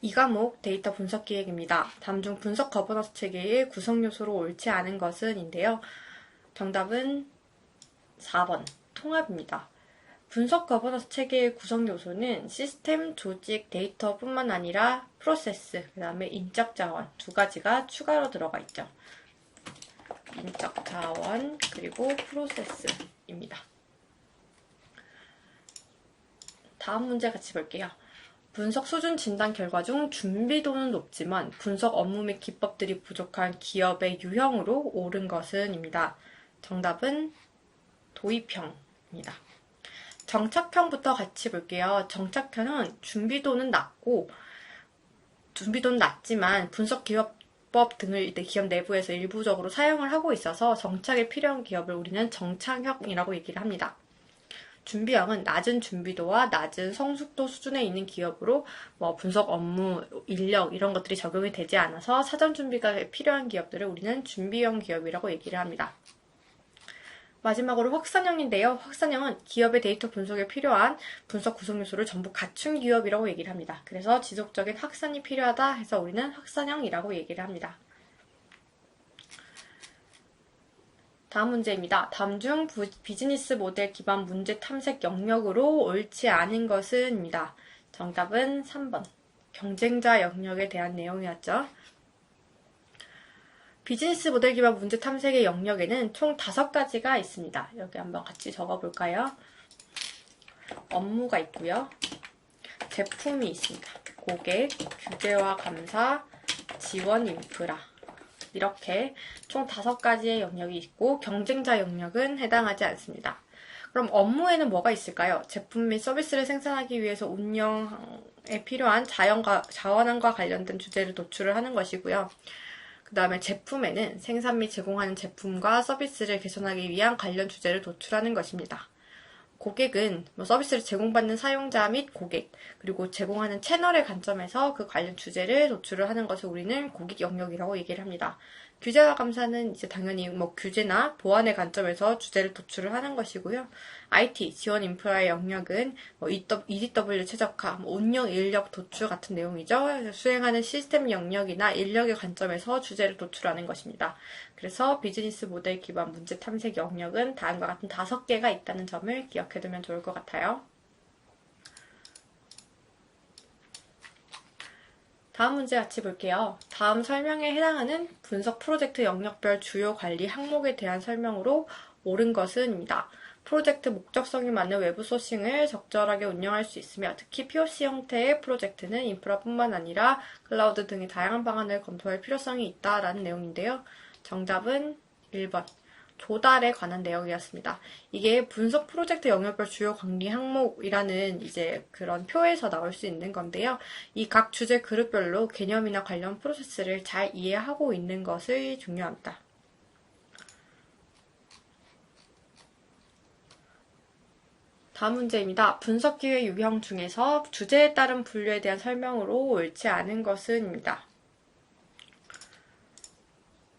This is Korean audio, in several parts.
이 과목 데이터 분석 기획입니다. 다음 중 분석 거버넌스 체계의 구성 요소로 옳지 않은 것은 인데요. 정답은 4번 통합입니다. 분석 거버넌스 체계의 구성 요소는 시스템, 조직, 데이터뿐만 아니라 프로세스, 그 다음에 인적 자원 두 가지가 추가로 들어가 있죠. 인적 자원 그리고 프로세스입니다. 다음 문제 같이 볼게요. 분석 수준 진단 결과 중 준비도는 높지만 분석 업무 및 기법들이 부족한 기업의 유형으로 옳은 것은 입니다. 정답은 도입형입니다. 정착형부터 같이 볼게요. 정착형은 준비도는 낮지만 분석 기법 등을 기업 내부에서 일부적으로 사용을 하고 있어서 정착에 필요한 기업을 우리는 정착형이라고 얘기를 합니다. 준비형은 낮은 준비도와 낮은 성숙도 수준에 있는 기업으로 분석 업무, 인력 이런 것들이 적용이 되지 않아서 사전 준비가 필요한 기업들을 우리는 준비형 기업이라고 얘기를 합니다. 마지막으로 확산형인데요. 확산형은 기업의 데이터 분석에 필요한 분석 구성 요소를 전부 갖춘 기업이라고 얘기를 합니다. 그래서 지속적인 확산이 필요하다 해서 우리는 확산형이라고 얘기를 합니다. 다음 문제입니다. 다음 중 비즈니스 모델 기반 문제 탐색 영역으로 옳지 않은 것은 입니다. 정답은 3번. 경쟁자 영역에 대한 내용이었죠. 비즈니스 모델 기반 문제 탐색의 영역에는 총 5가지가 있습니다. 여기 한번 같이 적어볼까요? 업무가 있고요. 제품이 있습니다. 고객, 규제와 감사, 지원 인프라. 이렇게 총 5가지의 영역이 있고 경쟁자 영역은 해당하지 않습니다. 그럼 업무에는 뭐가 있을까요? 제품 및 서비스를 생산하기 위해서 운영에 필요한 자원과 관련된 주제를 도출을 하는 것이고요. 그 다음에 제품에는 생산 및 제공하는 제품과 서비스를 개선하기 위한 관련 주제를 도출하는 것입니다. 고객은 서비스를 제공받는 사용자 및 고객, 그리고 제공하는 채널의 관점에서 그 관련 주제를 도출을 하는 것을 우리는 고객 영역이라고 얘기를 합니다. 규제와 감사는 이제 당연히 규제나 보안의 관점에서 주제를 도출을 하는 것이고요. IT, 지원 인프라의 영역은 EDW 최적화, 운영 인력 도출 같은 내용이죠. 수행하는 시스템 영역이나 인력의 관점에서 주제를 도출하는 것입니다. 그래서 비즈니스 모델 기반 문제 탐색 영역은 다음과 같은 5개가 있다는 점을 기억해두면 좋을 것 같아요. 다음 문제 같이 볼게요. 다음 설명에 해당하는 분석 프로젝트 영역별 주요 관리 항목에 대한 설명으로 옳은 것은 입니다. 프로젝트 목적성이 맞는 외부 소싱을 적절하게 운영할 수 있으며 특히 POC 형태의 프로젝트는 인프라뿐만 아니라 클라우드 등의 다양한 방안을 검토할 필요성이 있다라는 내용인데요. 정답은 1번. 조달에 관한 내용이었습니다. 이게 분석 프로젝트 영역별 주요 관리 항목이라는 이제 그런 표에서 나올 수 있는 건데요. 이 각 주제 그룹별로 개념이나 관련 프로세스를 잘 이해하고 있는 것이 중요합니다. 다음 문제입니다. 분석기회 유형 중에서 주제에 따른 분류에 대한 설명으로 옳지 않은 것은입니다.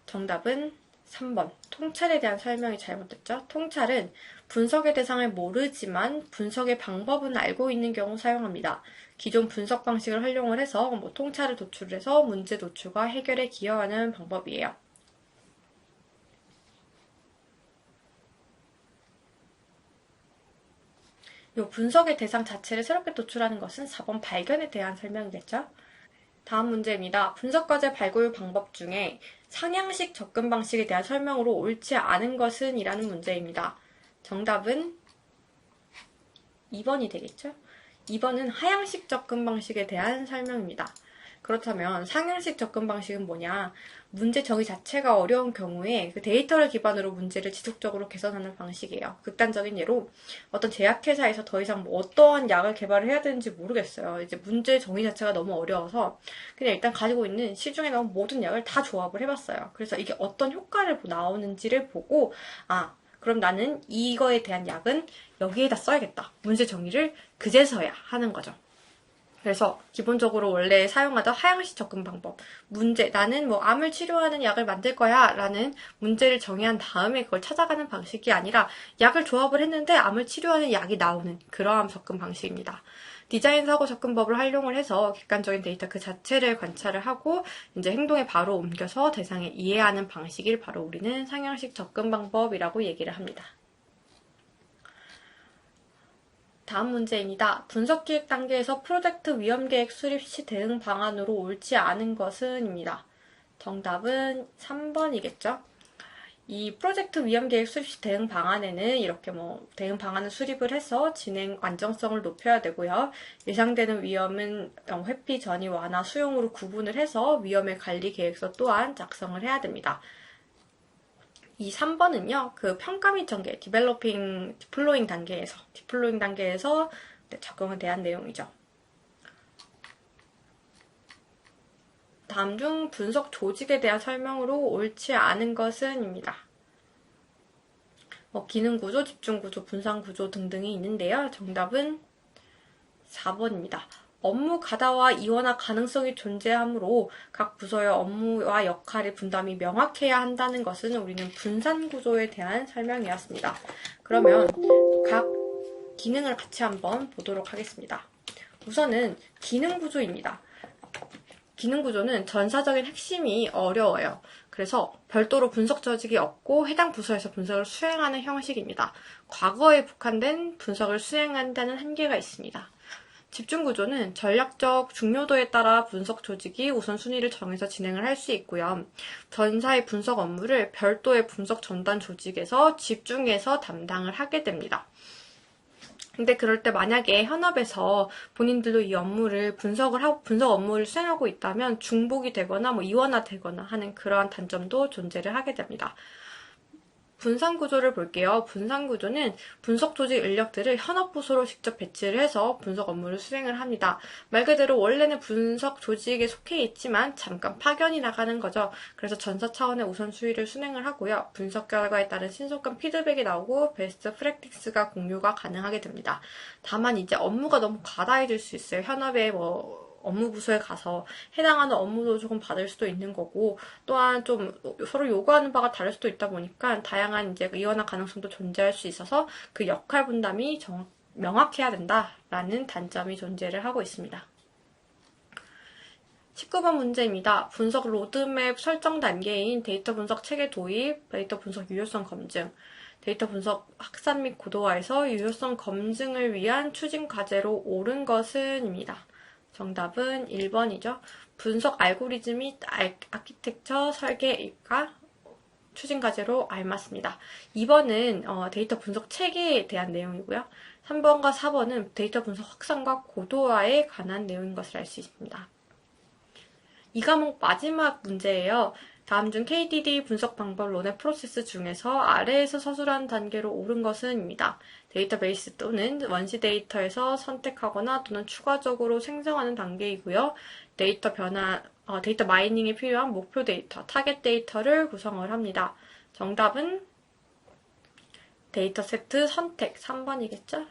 정답은 3번. 통찰에 대한 설명이 잘못됐죠. 통찰은 분석의 대상을 모르지만 분석의 방법은 알고 있는 경우 사용합니다. 기존 분석 방식을 활용을 해서 통찰을 도출해서 문제 도출과 해결에 기여하는 방법이에요. 이 분석의 대상 자체를 새롭게 도출하는 것은 4번 발견에 대한 설명이겠죠. 다음 문제입니다. 분석과제 발굴 방법 중에 상향식 접근 방식에 대한 설명으로 옳지 않은 것은 이라는 문제입니다. 정답은 2번이 되겠죠? 2번은 하향식 접근 방식에 대한 설명입니다. 그렇다면 상향식 접근 방식은 뭐냐? 문제 정의 자체가 어려운 경우에 그 데이터를 기반으로 문제를 지속적으로 개선하는 방식이에요. 극단적인 예로 어떤 제약회사에서 더 이상 어떠한 약을 개발을 해야 되는지 모르겠어요. 이제 문제 정의 자체가 너무 어려워서 그냥 일단 가지고 있는 시중에 나온 모든 약을 다 조합을 해봤어요. 그래서 이게 어떤 효과를 나오는지를 보고 그럼 나는 이거에 대한 약은 여기에다 써야겠다. 문제 정의를 그제서야 하는 거죠. 그래서 기본적으로 원래 사용하던 하향식 접근 방법. 나는 암을 치료하는 약을 만들 거야 라는 문제를 정의한 다음에 그걸 찾아가는 방식이 아니라 약을 조합을 했는데 암을 치료하는 약이 나오는 그러한 접근 방식입니다. 디자인 사고 접근법을 활용을 해서 객관적인 데이터 그 자체를 관찰을 하고 이제 행동에 바로 옮겨서 대상에 이해하는 방식을 바로 우리는 상향식 접근 방법이라고 얘기를 합니다. 다음 문제입니다. 분석 기획 단계에서 프로젝트 위험 계획 수립 시 대응 방안으로 옳지 않은 것은? 입니다. 정답은 3번이겠죠? 이 프로젝트 위험 계획 수립 시 대응 방안에는 이렇게 대응 방안을 수립을 해서 진행 안정성을 높여야 되고요. 예상되는 위험은 회피, 전이, 완화, 수용으로 구분을 해서 위험의 관리 계획서 또한 작성을 해야 됩니다. 이 3번은요, 그 평가 및 전개, 디플로잉 단계에서 적용에 대한 내용이죠. 다음 중 분석 조직에 대한 설명으로 옳지 않은 것은? 입니다. 기능 구조, 집중 구조, 분산 구조 등등이 있는데요. 정답은 4번입니다. 업무 가다와 이원화 가능성이 존재하므로 각 부서의 업무와 역할의 분담이 명확해야 한다는 것은 우리는 분산 구조에 대한 설명이었습니다. 그러면 각 기능을 같이 한번 보도록 하겠습니다. 우선은 기능 구조입니다. 기능 구조는 전사적인 핵심이 어려워요. 그래서 별도로 분석 조직이 없고 해당 부서에서 분석을 수행하는 형식입니다. 과거에 북한된 분석을 수행한다는 한계가 있습니다. 집중 구조는 전략적 중요도에 따라 분석 조직이 우선순위를 정해서 진행을 할 수 있고요. 전사의 분석 업무를 별도의 분석 전담 조직에서 집중해서 담당을 하게 됩니다. 근데 그럴 때 만약에 현업에서 본인들도 이 업무를 분석 업무를 수행하고 있다면 중복이 되거나 이원화되거나 하는 그러한 단점도 존재를 하게 됩니다. 분산 구조를 볼게요. 분산 구조는 분석 조직 인력들을 현업 부서로 직접 배치를 해서 분석 업무를 수행을 합니다. 말 그대로 원래는 분석 조직에 속해 있지만 잠깐 파견이 나가는 거죠. 그래서 전사 차원의 우선순위를 수행을 하고요. 분석 결과에 따른 신속한 피드백이 나오고 베스트 프랙티스가 공유가 가능하게 됩니다. 다만 이제 업무가 너무 과다해질 수 있어요. 현업에 업무 부서에 가서 해당하는 업무도 조금 받을 수도 있는 거고, 또한 좀 서로 요구하는 바가 다를 수도 있다 보니까 다양한 이제 이원화 가능성도 존재할 수 있어서 그 역할 분담이 명확해야 된다라는 단점이 존재를 하고 있습니다. 19번 문제입니다. 분석 로드맵 설정 단계인 데이터 분석 체계 도입, 데이터 분석 유효성 검증, 데이터 분석 확산 및 고도화에서 유효성 검증을 위한 추진 과제로 옳은 것은? 입니다. 정답은 1번이죠. 분석 알고리즘 및 아키텍처 설계가 추진 과제로 알맞습니다. 2번은 데이터 분석 체계에 대한 내용이고요. 3번과 4번은 데이터 분석 확산과 고도화에 관한 내용인 것을 알 수 있습니다. 이 과목 마지막 문제예요. 다음 중 KDD 분석 방법 론의 프로세스 중에서 아래에서 서술한 단계로 옳은 것은? 입니다. 데이터베이스 또는 원시 데이터에서 선택하거나 또는 추가적으로 생성하는 단계이고요. 데이터 마이닝에 필요한 목표 데이터, 타겟 데이터를 구성을 합니다. 정답은 데이터 세트 선택 3번이겠죠?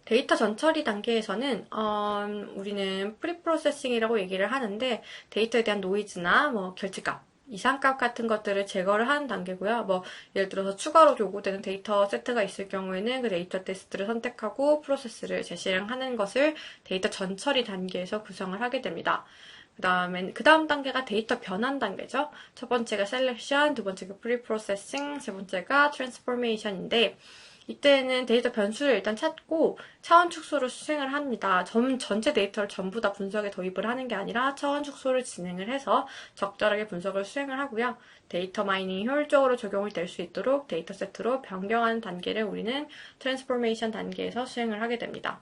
데이터 전처리 단계에서는 우리는 프리프로세싱이라고 얘기를 하는데 데이터에 대한 노이즈나 결집값, 이상값 같은 것들을 제거를 하는 단계고요. 예를 들어서 추가로 요구되는 데이터 세트가 있을 경우에는 그 데이터 세트를 선택하고 프로세스를 재실행하는 것을 데이터 전처리 단계에서 구성을 하게 됩니다. 그 다음 단계가 데이터 변환 단계죠. 첫 번째가 셀렉션, 두 번째가 프리프로세싱, 세 번째가 트랜스포메이션인데 이때는 데이터 변수를 일단 찾고 차원 축소를 수행을 합니다. 전체 데이터를 전부 다 분석에 도입을 하는 게 아니라 차원 축소를 진행을 해서 적절하게 분석을 수행을 하고요. 데이터 마이닝이 효율적으로 적용이 될 수 있도록 데이터 세트로 변경하는 단계를 우리는 트랜스포메이션 단계에서 수행을 하게 됩니다.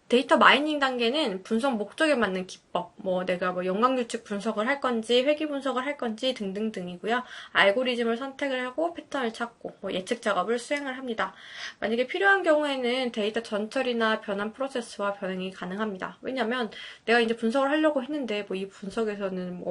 데이터 마이닝 단계는 분석 목적에 맞는 기법, 내가 영광 유축 분석을 할 건지, 회귀 분석을 할 건지 등등등이고요. 알고리즘을 선택을 하고 패턴을 찾고 예측 작업을 수행을 합니다. 만약에 필요한 경우에는 데이터 전처리나 변환 프로세스와 병행이 가능합니다. 왜냐면 내가 이제 분석을 하려고 했는데 이 분석에서는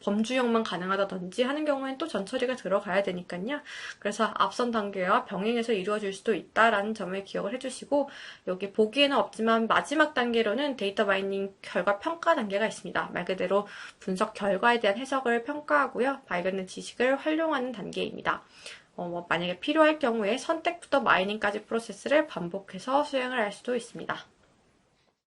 범주형만 가능하다든지 하는 경우에는 또 전처리가 들어가야 되니까요. 그래서 앞선 단계와 병행해서 이루어질 수도 있다라는 점을 기억을 해주시고 여기 보기에는 없지만 마지막 단계로는 데이터 마이닝 결과 평가 단계가 있습니다. 말 그대로 분석 결과에 대한 해석을 평가하고요. 발견된 지식을 활용하는 단계입니다. 만약에 필요할 경우에 선택부터 마이닝까지 프로세스를 반복해서 수행을 할 수도 있습니다.